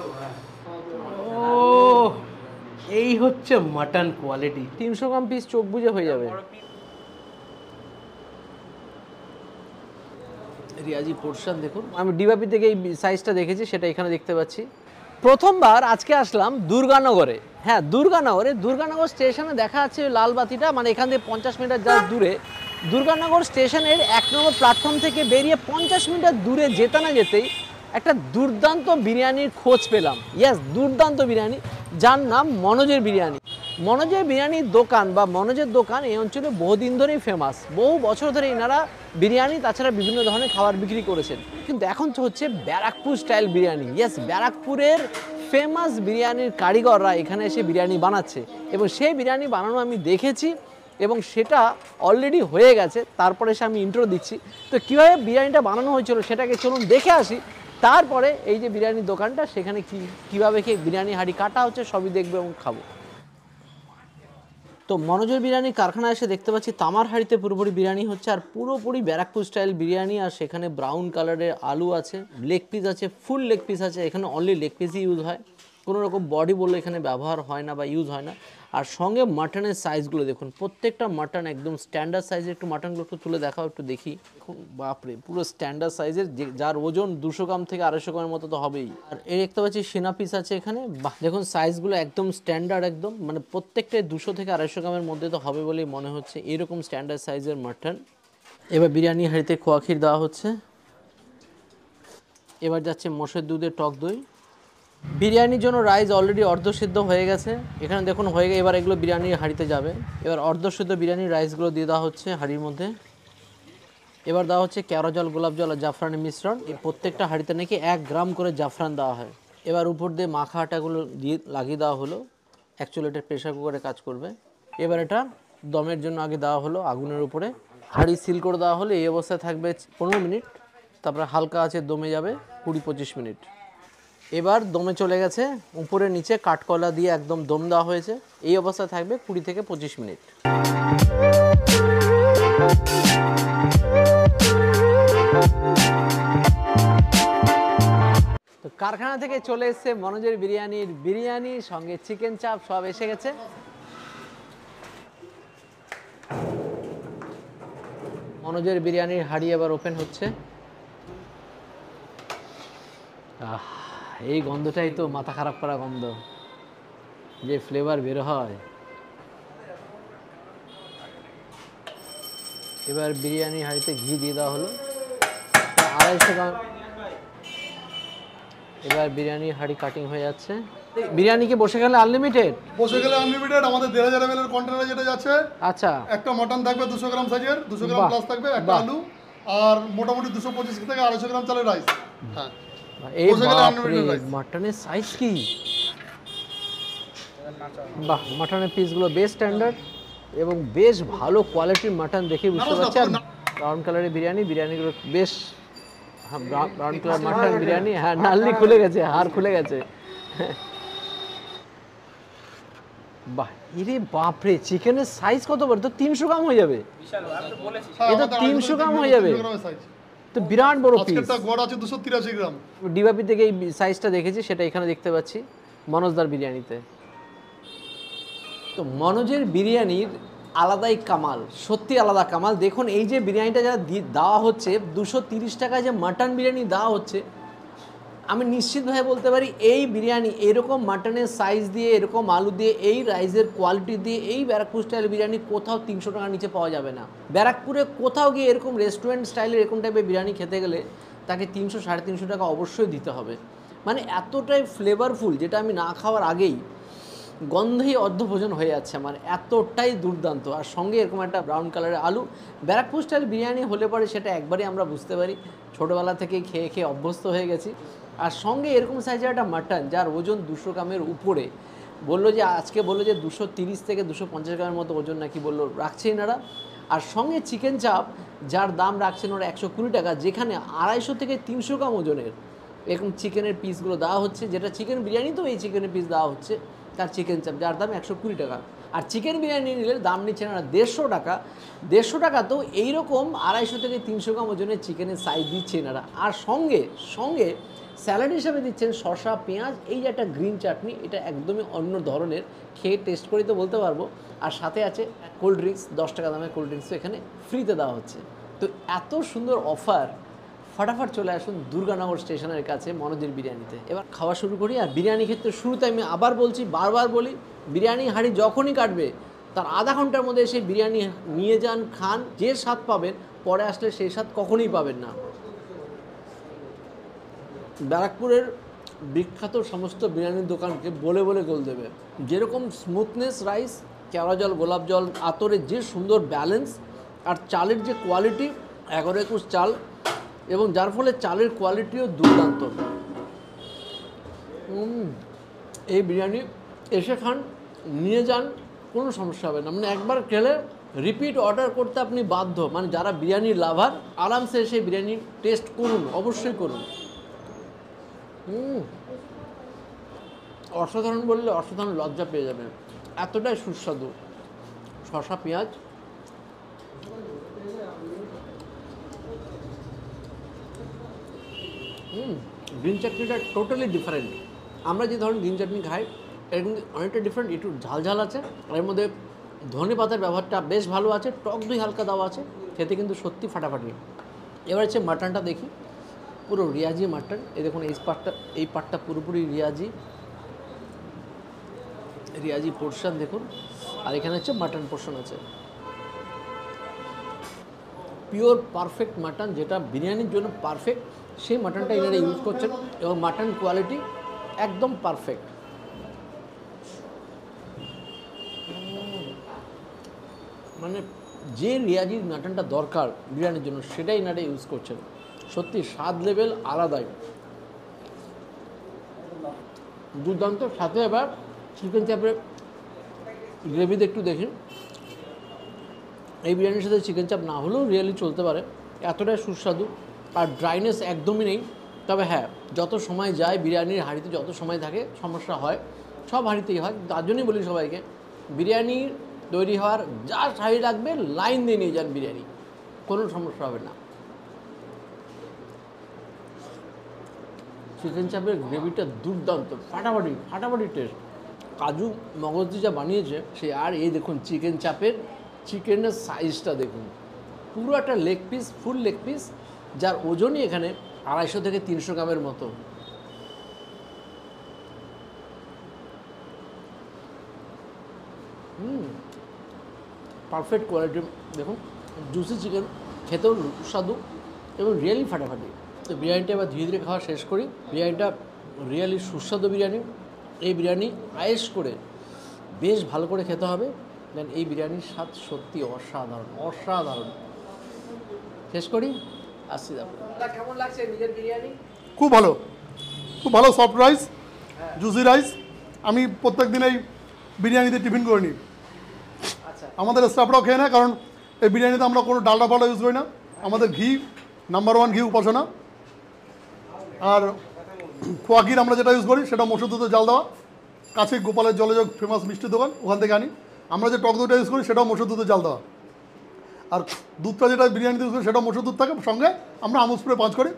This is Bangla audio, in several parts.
ও, এই হচ্ছে মাটন কোয়ালিটি। 300 গ্রাম পিস চোখ বুঝে হয়ে যাবে। রিয়াজি পোর্শন দেখুন, আমি ডিবাপি থেকে এই সাইজটা দেখেছি, সেটা এখানে দেখতে পাচ্ছি। প্রথমবার আজকে আসলাম দুর্গানগরে। হ্যাঁ, দুর্গানগর স্টেশনে দেখা যাচ্ছে লালবাতিটা, মানে এখান থেকে 50 মিটার যা দূরে দুর্গানগর স্টেশনের 1 নম্বর প্ল্যাটফর্ম থেকে বেরিয়ে 50 মিটার দূরে যেতে না যেতেই একটা দুর্দান্ত বিরিয়ানির খোঁজ পেলাম। ইয়েস, দুর্দান্ত বিরিয়ানি, যার নাম মনোজের বিরিয়ানি। মনোজের বিরিয়ানির দোকান বা মনোজের দোকান এই অঞ্চলে বহুদিন ধরেই ফেমাস। বহু বছর ধরে এনারা বিরিয়ানি তাছাড়া বিভিন্ন ধরনের খাবার বিক্রি করেছেন। কিন্তু এখন তো হচ্ছে ব্যারাকপুর স্টাইল বিরিয়ানি। ইয়েস, ব্যারাকপুরের ফেমাস বিরিয়ানির কারিগররা এখানে এসে বিরিয়ানি বানাচ্ছে, এবং সেই বিরিয়ানি বানানো আমি দেখেছি, এবং সেটা অলরেডি হয়ে গেছে। তারপরে এসে আমি ইন্ট্রো দিচ্ছি। তো কীভাবে বিরিয়ানিটা বানানো হয়েছিল সেটাকে চলুন দেখে আসি। তারপরে এই যে বিরিয়ানির দোকানটা, সেখানে কীভাবে বিরিয়ানি হাঁড়ি কাটা হচ্ছে সবই দেখবো এবং খাবো। তো মনোজের বিরিয়ানির কারখানায় এসে দেখতে পাচ্ছি তামার হাঁড়িতে পুরোপুরি বিরিয়ানি হচ্ছে, আর পুরোপুরি ব্যারাকপুর স্টাইল বিরিয়ানি। আর সেখানে ব্রাউন কালারের আলু আছে, লেগ পিস আছে, ফুল লেগ পিস আছে। এখানে অনলি লেগ পিসই ইউজ হয়, কোনো রকম বডি বলে এখানে ব্যবহার হয় না বা ইউজ হয় না। আর সঙ্গে মাটনের সাইজগুলো দেখুন, প্রত্যেকটা মাটন একদম স্ট্যান্ডার্ড সাইজের। একটু মাটনগুলো একটু তুলে দেখাও, একটু দেখি। বাপরে, পুরো স্ট্যান্ডার্ড সাইজের, যার ওজন 200 গ্রাম থেকে 250 গ্রামের মতো তো হবেই। আর এই দেখতে পাচ্ছি সেনা পিস আছে এখানে। বাহ, দেখুন সাইজগুলো একদম স্ট্যান্ডার্ড, একদম মানে প্রত্যেকটাই 200 থেকে 250 গ্রামের মধ্যে তো হবে বলেই মনে হচ্ছে। এরকম স্ট্যান্ডার্ড সাইজের মাটন। এবার বিরিয়ানি হাঁড়িতে খোয়া ক্ষীর দেওয়া হচ্ছে। এবার যাচ্ছে মোষের দুধের টক দই। বিরিয়ানির জন্য রাইস অলরেডি অর্ধসিদ্ধ হয়ে গেছে, এখানে দেখুন হয়ে গেছে। এবার এগুলো বিরিয়ানির হাঁড়িতে যাবে। এবার অর্ধসিদ্ধ বিরিয়ানির রাইসগুলো দিয়ে দেওয়া হচ্ছে হাঁড়ির মধ্যে। এবার দেওয়া হচ্ছে কেওড়া জল, গোলাপ জল আর জাফরানের মিশ্রণ। এই প্রত্যেকটা হাঁড়িতে নাকি 1 গ্রাম করে জাফরান দেওয়া হয়। এবার উপর দিয়ে মাখা আটাগুলো দিয়ে লাগিয়ে দেওয়া হলো। অ্যাকচুয়ালি এটা প্রেশার কুকারে কাজ করবে। এবার এটা দমের জন্য আগে দেওয়া হলো আগুনের উপরে। হাঁড়ি সিল করে দেওয়া হলো। এই অবস্থায় থাকবে 15 মিনিট, তারপরে হালকা আছে দমে যাবে 20-25 মিনিট। এবার দমে চলে গেছে, উপরে নিচে কাঠকলা দিয়ে একদম দম দেওয়া হয়েছে। এই অবস্থায় থাকবে 20 থেকে 25 মিনিট। তো কারখানা থেকে চলে এসেছে মনোজের বিরিয়ানি সঙ্গে চিকেন চাপ সব এসে গেছে। মনোজের বিরিয়ানির হাঁড়ি এবার ওপেন হচ্ছে। এই গন্ধটাই তো মাথা খারাপ করা গন্ধ, যে ফ্লেভার বের হয়। এবার বিরিয়ানি হাঁড়িতে ঘি দিয়ে দেওয়া হলো 250 গ্রাম। এবার বিরিয়ানি হাঁড়ি কাটিং হয়ে যাচ্ছে। বিরিয়ানি কি বসে গেলে আনলিমিটেড? বসে গেলে আনলিমিটেড। আমাদের 1500 ml এর কন্টেনার যেটা যাচ্ছে, আচ্ছা, একটা মটন থাকবে 200 গ্রাম সাইজের, 200 গ্রাম প্লাস থাকবে, একটা আলু, আর মোটামুটি 225 থেকে 250 গ্রাম চালের রাইস। হ্যাঁ, এই বাপরে, মাটনের সাইজ কি! বাহ, মাটনের পিসগুলো বেশ স্ট্যান্ডার্ড এবং বেশ ভালো কোয়ালিটির মাটন দেখে বুঝতে পারছি। আর ব্রাউন কালারের বিরিয়ানিগুলো বেশ, হ্যাঁ ব্রাউন কালার মাটন বিরিয়ানি। হ্যাঁ, নাল্লি খুলে গেছে, হাড় খুলে গেছে। বাহ, এরে বাপরে, চিকেনের সাইজ কত বড়! তো 300 গ্রাম হয়ে যাবে। এটা 300 গ্রাম হয়ে যাবে, তো বিরাট বড় পিস। আজকেরটা গড় আছে 283 গ্রাম। ডিবাপি থেকে এই সাইজটা দেখেছি, সেটা এখানে দেখতে পাচ্ছি মনোজদার বিরিয়ানিতে। তো মনোজের বিরিয়ানির আলাদাই কামাল, সত্যি আলাদা কামাল। দেখুন এই যে বিরিয়ানিটা যা দেওয়া হচ্ছে, 230 টাকায় যে মাটন বিরিয়ানি দেওয়া হচ্ছে, আমি নিশ্চিতভাবে বলতে পারি এই বিরিয়ানি এরকম মাটনের সাইজ দিয়ে, এরকম আলু দিয়ে, এই রাইসের কোয়ালিটি দিয়ে, এই ব্যারাকপুর স্টাইল বিরিয়ানি কোথাও 300 টাকার নিচে পাওয়া যাবে না। ব্যারাকপুরে কোথাও গিয়ে এরকম রেস্টুরেন্ট স্টাইলের এরকম টাইপের বিরিয়ানি খেতে গেলে তাকে 300-350 টাকা অবশ্যই দিতে হবে। মানে এতটাই ফ্লেভারফুল, যেটা আমি না খাওয়ার আগেই গন্ধেই অর্ধভোজন হয়ে যাচ্ছে আমার, এতটাই দুর্দান্ত। আর সঙ্গে এরকম একটা ব্রাউন কালারের আলু। ব্যারাকপুর স্টাইল বিরিয়ানি হলে পরে সেটা একবারই আমরা বুঝতে পারি, ছোটোবেলা থেকে খেয়ে খেয়ে অভ্যস্ত হয়ে গেছি। আর সঙ্গে এরকম সাইজের একটা মাটন যার ওজন 200 গ্রামের উপরে, বললো যে আজকে বললো যে 230 থেকে 250 গ্রামের মতো ওজন নাকি বললো রাখছে এনারা। আর সঙ্গে চিকেন চাপ যার দাম রাখছেন ওরা 120 টাকা, যেখানে 250 থেকে 300 গ্রাম ওজনের এরকম চিকেনের পিসগুলো দেওয়া হচ্ছে, যেটা চিকেন বিরিয়ানি তো এই চিকেনের পিস দেওয়া হচ্ছে, তার চিকেন চাপ যার দাম 120 টাকা। আর চিকেন বিরিয়ানি নিলে দাম নিচ্ছে না 150 টাকা। 150 টাকা তো এইরকম 250 থেকে 300 গ্রাম ওজনের চিকেনের সাইজ দিচ্ছে এনারা। আর সঙ্গে সঙ্গে স্যালাড হিসাবে দিচ্ছেন শসা, পেঁয়াজ, এই যে একটা গ্রিন চাটনি, এটা একদমই অন্য ধরনের, খেয়ে টেস্ট করে তো বলতে পারবো। আর সাথে আছে কোল্ড ড্রিঙ্কস, 10 টাকা দামের কোল্ড ড্রিঙ্কসও এখানে ফ্রিতে দেওয়া হচ্ছে। তো এত সুন্দর অফার, ফটাফট চলে আসুন দুর্গানগর স্টেশনের কাছে মনোজের বিরিয়ানিতে। এবার খাওয়া শুরু করি। আর বিরিয়ানি ক্ষেত্রে শুরুতে আমি আবার বলছি, বারবার বলি, বিরিয়ানি হাঁড়ি যখনই কাটবে তার আধা ঘন্টার মধ্যে এসে বিরিয়ানি নিয়ে যান, খান, যে স্বাদ পাবেন পরে আসলে সেই স্বাদ কখনোই পাবেন না। ব্যারাকপুরের বিখ্যাত সমস্ত বিরিয়ানির দোকানকে বলে বলে গোল দেবে। যেরকম স্মুথনেস রাইস, কেওড়া জল, গোলাপ জল, আতরের যে সুন্দর ব্যালেন্স, আর চালের যে কোয়ালিটি, 11-21 চাল, এবং যার ফলে চালের কোয়ালিটিও দুর্দান্ত। এই বিরিয়ানি এসে খান, নিয়ে যান, কোনো সমস্যা হবে না। মানে একবার খেলে রিপিট অর্ডার করতে আপনি বাধ্য। মানে যারা বিরিয়ানির লাভার আরামসে এসে বিরিয়ানি টেস্ট করুন, অবশ্যই করুন। অসাধারণ বললে অসাধারণ লজ্জা পেয়ে যাবেন, এতটাই সুস্বাদু। শসা, পেঁয়াজ, গ্রিন চাটনিটা টোটালি ডিফারেন্ট। আমরা যে ধরনের গ্রিন চাটনি খাই এর কিন্তু অনেকটা ডিফারেন্ট। একটু ঝালঝাল আছে, এর মধ্যে ধনে পাতার ব্যবহারটা বেশ ভালো আছে, টক দই হালকা দেওয়া আছে, খেতে কিন্তু সত্যি ফাটাফাটি। এবার হচ্ছে মাটনটা দেখি, পুরো রিয়াজি মাটন। এই দেখুন এই পার্টটা পুরোপুরি রিয়াজি পোর্শন দেখুন। আর এখানে হচ্ছে মাটন পোর্শন আছে, পিওর পারফেক্ট মাটন, যেটা বিরিয়ানির জন্য পারফেক্ট, সেই মাটনটা এনারা ইউজ করছেন। এবং মাটন কোয়ালিটি একদম পারফেক্ট। মানে যে রিয়াজির মাটনটা দরকার বিরিয়ানির জন্য সেটাই এনারা ইউজ করছেন। সত্যি স্বাদ লেভেল আলাদাই, দুর্দান্ত। সাথে এবার চিকেন চাপের গ্রেভিতে একটু দেখি। এই বিরিয়ানির সাথে চিকেন চাপ না হলেও রিয়েলি চলতে পারে, এতটাই সুস্বাদু। আর ড্রাইনেস একদমই নেই। তবে হ্যাঁ, যত সময় যায় বিরিয়ানির হাঁড়িতে যত সময় থাকে সমস্যা হয়, সব হাঁড়িতেই হয়। তার জন্যই বলি সবাইকে, বিরিয়ানি তৈরি হওয়ার যা হাঁড়ি লাগবে লাইন দিয়ে নিয়ে যান বিরিয়ানি, কোনো সমস্যা হবে না। চিকেন চাপের গ্রেভিটা দুর্দান্ত, ফাটাফাটি টেস্ট। কাজু মগজ দিয়ে যা বানিয়েছে সে। আর এই দেখুন চিকেন চাপের চিকেনের সাইজটা দেখুন, পুরো একটা লেগ পিস, ফুল লেগ পিস, যার ওজনই এখানে 250 থেকে 300 গ্রামের মতো। পারফেক্ট কোয়ালিটি দেখুন, জুসি চিকেন, খেতেও সুস্বাদু এবং রিয়েলি ফাটাফাটি। তো বিরিয়ানিটা এবার ধীরে ধীরে খাওয়া শেষ করি। বিরিয়ানিটা রিয়েলি সুস্বাদু বিরিয়ানি। এই বিরিয়ানি আয়েশ করে বেশ ভালো করে খেতে হবে, দেন এই বিরিয়ানির স্বাদ সত্যি অসাধারণ। শেষ করি, আসছি। কেমন লাগছে নিজের বিরিয়ানি? খুব ভালো সফট রাইস, জুসি রাইস। আমি প্রত্যেক দিন এই বিরিয়ানিতে টিফিন করে নিই। আচ্ছা, আমাদের স্টাফরাও খেয়ে নেয়, কারণ এই বিরিয়ানিতে আমরা কোনো ডালডা ফালডা ইউজ করি না। আমাদের ঘি নাম্বার 1 ঘি উপাসনা। আর খোয়া ঘির আমরা যেটা ইউজ করি সেটা মসুর দুধে জাল দেওয়া, কাছে গোপালের জলযোগ ফেমাস মিষ্টির দোকান, ওখান থেকে আনি। আমরা যে টক দুধটা ইউজ করি সেটাও মসুর দুধে জাল দেওয়া। আর দুধটা যেটা বিরিয়ানিতে ইউজ করি সেটাও মসুর দুধ থাকে, সঙ্গে আমরা আমুল স্প্রে পাঁচ করি।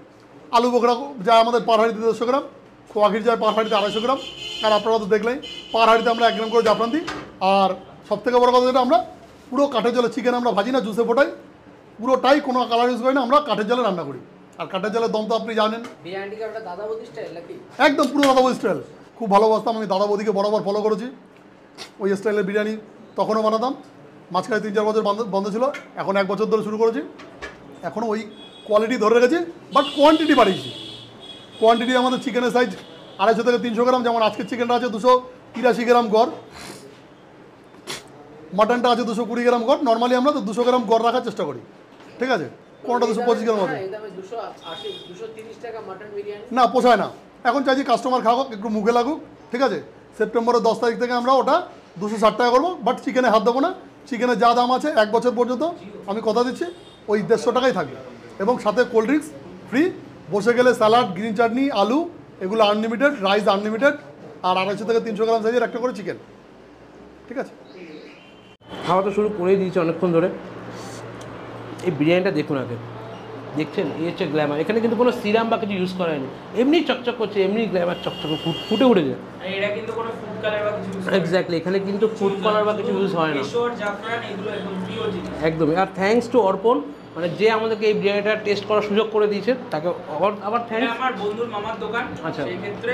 আলু বোখরা যায় আমাদের পার হাঁড়িতে 150 গ্রাম, খোয়া ঘির যায় পার হাঁড়িতে 250 গ্রাম। আর আপনারা তো দেখলেই পার হাঁড়িতে আমরা 1 গ্রাম করে জাফরান দিই। আর সবথেকে বড় কথা যেটা, আমরা পুরো কাঠের জলে চিকেন আমরা ভাজি না, জুসে ফোটাই, পুরোটাই কোনো কালার ইউজ করি না, আমরা কাঠের জলে রান্না করি। আর কাঠের জলের দম তো আপনি জানেন, বিরিয়ানিটা একটা দাদা বৌদি স্টাইল নাকি? একদম পুরো দাদা বৌদি স্টাইল। খুব ভালোবাসতাম আমি দাদা বৌদিকে, বরাবর ফলো করেছি। ওই স্টাইলের বিরিয়ানি তখনও বানাতাম, মাঝখানে 3-4 বছর বন্ধ ছিল, এখন 1 বছর ধরে শুরু করেছি। এখনও ওই কোয়ালিটি ধরে রেখেছি, বাট কোয়ান্টিটি বাড়িয়েছি। কোয়ান্টিটি আমাদের চিকেনের সাইজ 250 থেকে 300 গ্রাম, যেমন আজকের চিকেনটা আছে 283 গ্রাম গড়, মাটনটা আছে 220 গ্রাম গড়। নর্মালি আমরা তো 200 গ্রাম গড় রাখার চেষ্টা করি, ঠিক আছে? কোনটা 225 গ্রাম হবে না, পোষায় না। এখন চাইছি কাস্টমার খাওয়াক, একটু মুখে লাগুক, ঠিক আছে? সেপ্টেম্বরের 10 তারিখ থেকে আমরা ওটা 260 টাকা করবো, বাট চিকেনে হাত দেবো না। চিকেনের যা দাম আছে 1 বছর পর্যন্ত আমি কথা দিচ্ছি ওই 150 টাকাই থাকবে, এবং সাথে কোল্ড ড্রিঙ্কস ফ্রি। বসে গেলে স্যালাড, গ্রিন চাটনি, আলু, এগুলো আনলিমিটেড, রাইস আনলিমিটেড, আর 250 থেকে 300 গ্রাম সাইজের একটা করে চিকেন, ঠিক আছে? খাওয়া তো শুরু করেই দিয়েছি অনেকক্ষণ ধরে। এই বিরিয়ানিটা দেখুন আগে, দেখছেন এই হচ্ছে গ্ল্যামার। এখানে কিন্তু কোনো সিরাম বা কিছু ইউজ করা হয়নি, এমনি চকচক করছে, এমনি গ্ল্যামার চকচক ফুটে উঠেছে। এটা কিন্তু কোনো ফুড কালার বা কিছু ইউজ এক্স্যাক্টলি, এখানে কিন্তু ফুড কালার বা কিছু ইউজ হয় না, কেশর জাফরান এগুলো একদম পিওর জিনিস। একদমই। আর থ্যাঙ্কস টু অর্পণ, মানে যে আমাদেরকে এই বিরিয়ানিটা টেস্ট করার সুযোগ করে দিয়েছে তাকে আবার এটা থ্যাঙ্কস। আমার বন্ধুর মামার দোকান, আচ্ছা। সেই ক্ষেত্রে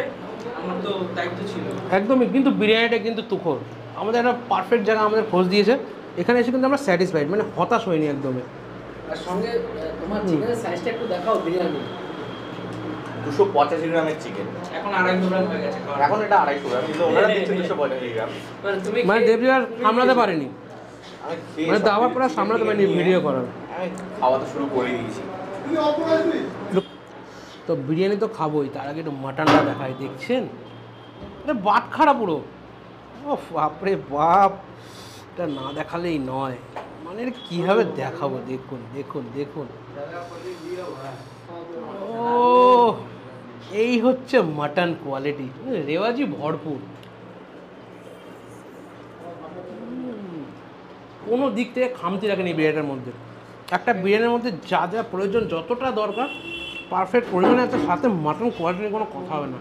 আমার তো দায়িত্ব ছিল। একদমই, কিন্তু বিরিয়ানিটা কিন্তু তুখোর, আমাদের একটা পারফেক্ট জায়গা আমাদের খোঁজ দিয়েছে। এখানে এসে কিন্তু আমরা স্যাটিসফাইড, মানে হতাশ হইনি একদমই। আর সঙ্গে তোমার চিকেনের সাইজটা একটু দেখাও বিরিয়ানি। 285 গ্রামের চিকেন, এখন 250 গ্রাম হয়ে গেছে খাওয়ার। এখন এটা 250 গ্রাম, কিন্তু ওনারা দিচ্ছে 285 গ্রাম। মানে তুমি মানে দেবজি আর সামলাতে পারিনি, আমি খেয়ে মানে সব দাবার পরে chicken সামলাতে পারিনি নিয়ে ভিডিও করার। আমি খাওয়া তো শুরু করে দিয়েছি। তো বিরিয়ানি তো খাবোই, তার আগে একটু মাটনটা দেখাই। দেখছেন এটা বাট খাড়া পুরো, ও বাপরে বাপ, এটা না দেখালেই নয়, মানে এটা কীভাবে দেখাবো। দেখুন দেখুন দেখুন, ও এই হচ্ছে মাটন কোয়ালিটি, রেওয়াজি ভরপুর। কোনো দিক থেকে খামতি রাখেনি বিরিয়ানিটার মধ্যে। একটা বিরিয়ানির মধ্যে যা যা প্রয়োজন, যতটা দরকার পারফেক্ট পরিমাণে আছে, সাথে মাটন কোয়ালিটি নিয়ে কোনো কথা হবে না।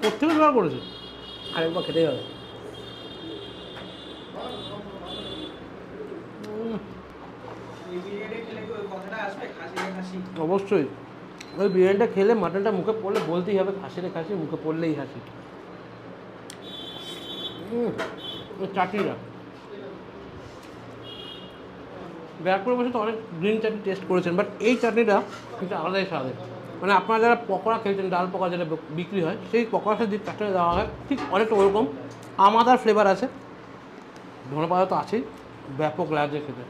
কোথেকে জোগাড় করেছে, আরেকবার খেতেই হবে। এই বিরিয়ানি খেলে কি ওই কথাটা আসবে, খাসি রে খাসি? অবশ্যই ওই বিরিয়ানিটা খেলে মাটনটা মুখে পড়লে বলতেই হবে খাসি রে খাসি, মুখে পড়লেই হাসি। চাটনিটা ব্যারাকপুরে বসে তো অনেক গ্রিন চাটনি টেস্ট করেছেন, বাট এই চাটনিটা একটা আলাদাই স্বাদের। মানে আপনারা যারা পকোড়া খেয়েছেন, ডাল পকোড়া যেটা বিক্রি হয়, সেই পকোড়ার সাথে যে চাটনি দেওয়া হয় ঠিক অনেকটা ওরকম আমাদার ফ্লেভার আছে। ধনেপাতা তো আছেই, ব্যাপক লাগছে খেতে।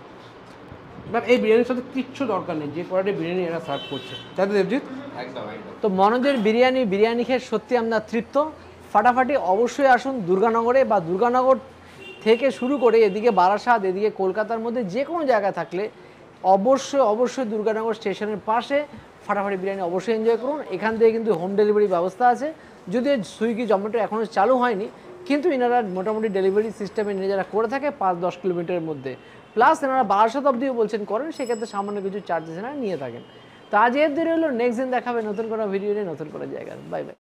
বাট এই বিরিয়ানির সাথে কিচ্ছু দরকার নেই, যে কোয়ালিটির বিরিয়ানি এরা সার্ভ করছে। তাই তো দেবজিৎ? একদম একদম। তো মনোজের বিরিয়ানি খেয়ে সত্যি আমরা তৃপ্ত। ফাটাফাটি অবশ্যই আসুন দুর্গানগরে, বা দুর্গানগর থেকে শুরু করে এদিকে বারাসাত, এদিকে কলকাতার মধ্যে যে কোনো জায়গায় থাকলে অবশ্যই দুর্গানগর স্টেশনের পাশে ফাটাফাটি বিরিয়ানি অবশ্যই এনজয় করুন। এখান থেকে কিন্তু হোম ডেলিভারি ব্যবস্থা আছে, যদিও সুইগি জোম্যাটো এখনও চালু হয়নি, কিন্তু এনারা মোটামুটি ডেলিভারি সিস্টেমে যারা করে থাকে 5-10 কিলোমিটারের মধ্যে, প্লাস এনারা বারাসাত অবধিও বলছেন করেন, সেক্ষেত্রে সামান্য কিছু চার্জেস এনারা নিয়ে থাকেন। তো আজ এর দেরি হলো, নেক্সট দিন দেখাবে নতুন কোনো ভিডিও নিয়ে নতুন কোনো জায়গায়। Bye bye.